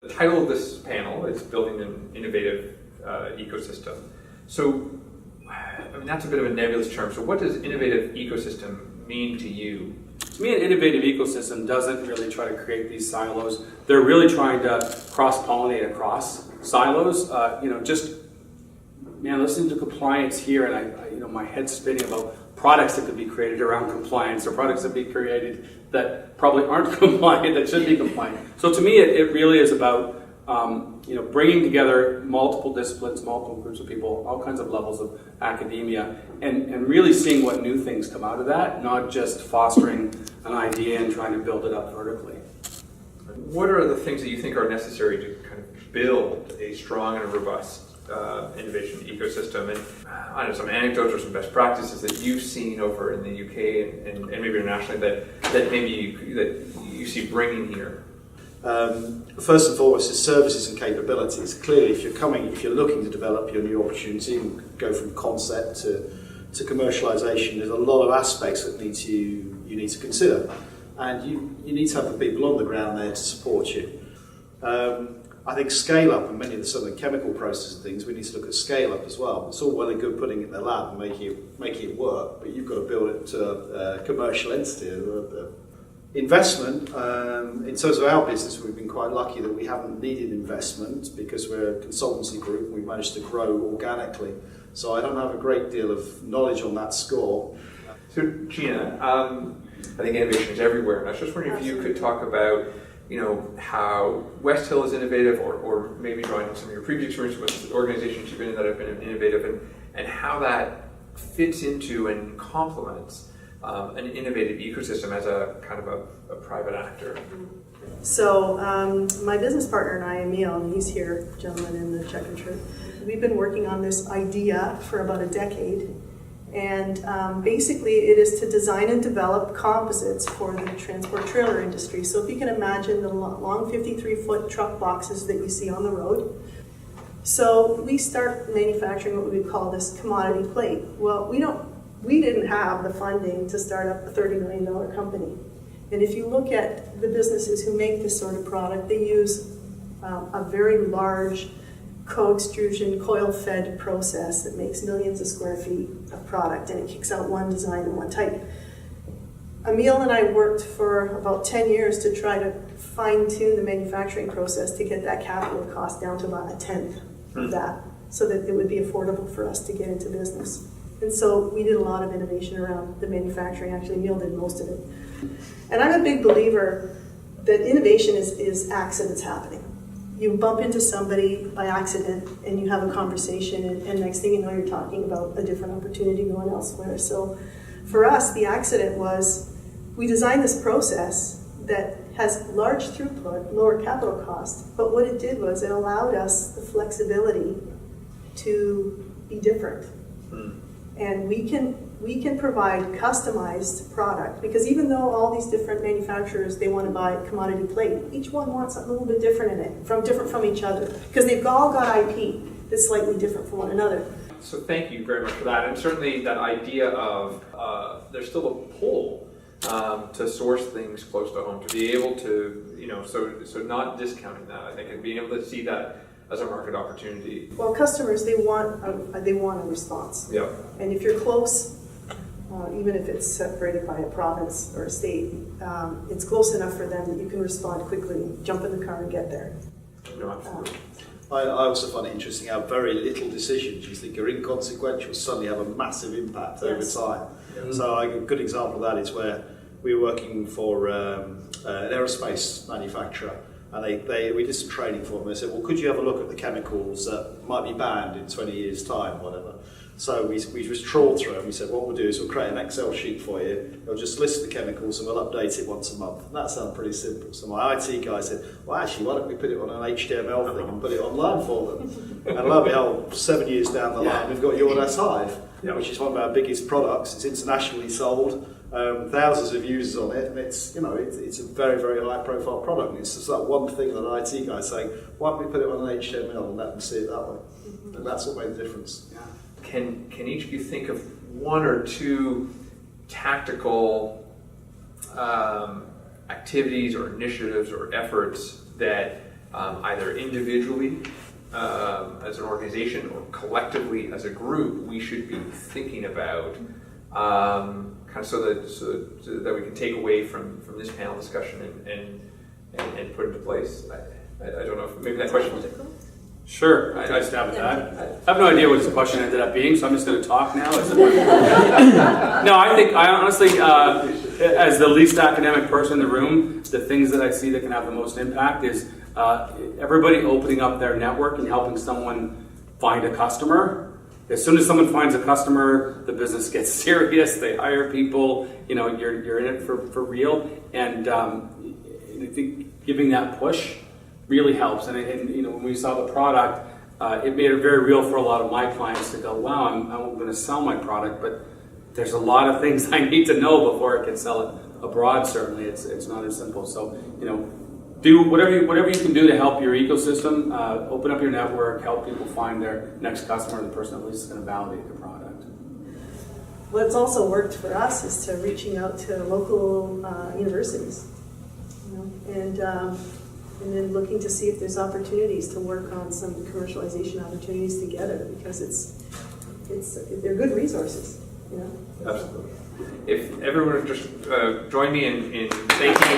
The title of this panel is Building an Innovative Ecosystem. So, I mean, that's a bit of a nebulous term. So what does innovative ecosystem mean to you? To me, an innovative ecosystem doesn't really try to create these silos. They're really trying to cross-pollinate across silos. Listening to compliance here, and my head's spinning about products that could be created around compliance, or products that be created that probably aren't compliant, that should be compliant. So to me, it really is about bringing together multiple disciplines, multiple groups of people, all kinds of levels of academia, and really seeing what new things come out of that, not just fostering an idea and trying to build it up vertically. What are the things that you think are necessary to kind of build a strong and robust innovation ecosystem? And I don't know, some anecdotes or some best practices that you've seen over in the UK and maybe internationally that you see bringing here. First and foremost is services and capabilities. Clearly, if you're looking to develop your new opportunity and go from concept to commercialization, there's a lot of aspects that you need to consider, and you need to have the people on the ground there to support you. I think scale up, and many of some of the chemical processes and things, we need to look at scale up as well. It's all well and good putting it in the lab and making it work, but you've got to build it to a commercial entity. Investment, in terms of our business, we've been quite lucky that we haven't needed investment because we're a consultancy group and we've managed to grow organically. So I don't have a great deal of knowledge on that score. So Gina, I think innovation is everywhere, and I was just wondering if you could talk about how Westhill is innovative, or maybe drawing on some of your previous experience with organizations you've been in that have been innovative, and how that fits into and complements an innovative ecosystem as a kind of a private actor. So my business partner and I, Emil, and he's here, gentleman in the check and shirt, we've been working on this idea for about a decade. And basically it is to design and develop composites for the transport trailer industry. So if you can imagine the long 53-foot truck boxes that you see on the road. So we start manufacturing what we would call this commodity plate. Well, we didn't have the funding to start up a $30 million company. And if you look at the businesses who make this sort of product, they use a very large co-extrusion, coil-fed process that makes millions of square feet of product, and it kicks out one design and one type. Emil and I worked for about 10 years to try to fine-tune the manufacturing process to get that capital cost down to about a tenth of that, so that it would be affordable for us to get into business. And so we did a lot of innovation around the manufacturing. Actually, Emil did most of it. And I'm a big believer that innovation is accidents happening. You bump into somebody by accident and you have a conversation, and next thing you know, you're talking about a different opportunity going elsewhere. So for us, the accident was we designed this process that has large throughput, lower capital cost, but what it did was it allowed us the flexibility to be different. And we can provide customized product, because even though all these different manufacturers, they want to buy commodity plate, each one wants something a little bit different in it, different from each other, because they've all got IP that's slightly different from one another. So thank you very much for that, and certainly that idea of there's still a pull to source things close to home, to be able to, so not discounting that, I think, and being able to see that as a market opportunity. Well, customers, they want a response. Yeah. And if you're close, even if it's separated by a province or a state, it's close enough for them that you can respond quickly, jump in the car and get there. No, absolutely. I also find it interesting how very little decisions you think are inconsequential suddenly have a massive impact over time. Yeah. So a good example of that is where we were working for an aerospace manufacturer, and we did some training for them. They said, well, could you have a look at the chemicals that might be banned in 20 years' time, whatever. So we just trawled through it, and we said, what we'll do is we'll create an Excel sheet for you. It'll just list the chemicals and we'll update it once a month. And that sounded pretty simple. So my IT guy said, well, actually, why don't we put it on an HTML thing and put it online for them? And lo and behold, 7 years down the line, we've got Yordas Hive, which is one of our biggest products. It's internationally sold. Thousands of users on it, and it's a very, very high profile product. And it's just that one thing that an IT guy is saying, why don't we put it on an HTML and let them see it that way? And that's what made the difference. Yeah. Can each of you think of one or two tactical activities or initiatives or efforts that either individually as an organization or collectively as a group, we should be thinking about, kind of so that we can take away from this panel discussion and put into place. I don't know if maybe that question was. Sure, I stab at that. I have no idea what this question ended up being, so I'm just going to talk now. No, I honestly, as the least academic person in the room, the things that I see that can have the most impact is everybody opening up their network and helping someone find a customer. As soon as someone finds a customer, the business gets serious. They hire people. You're in it for real, and I think giving that push really helps. And when we saw the product, it made it very real for a lot of my clients to go, wow, I'm going to sell my product, but there's a lot of things I need to know before I can sell it abroad. Certainly, it's not as simple. So, do whatever you can do to help your ecosystem, open up your network, help people find their next customer, the person at least is going to validate the product. What's also worked for us is to reaching out to local universities, and then looking to see if there's opportunities to work on some commercialization opportunities together, because they're good resources. Absolutely. If everyone would just join me in thanking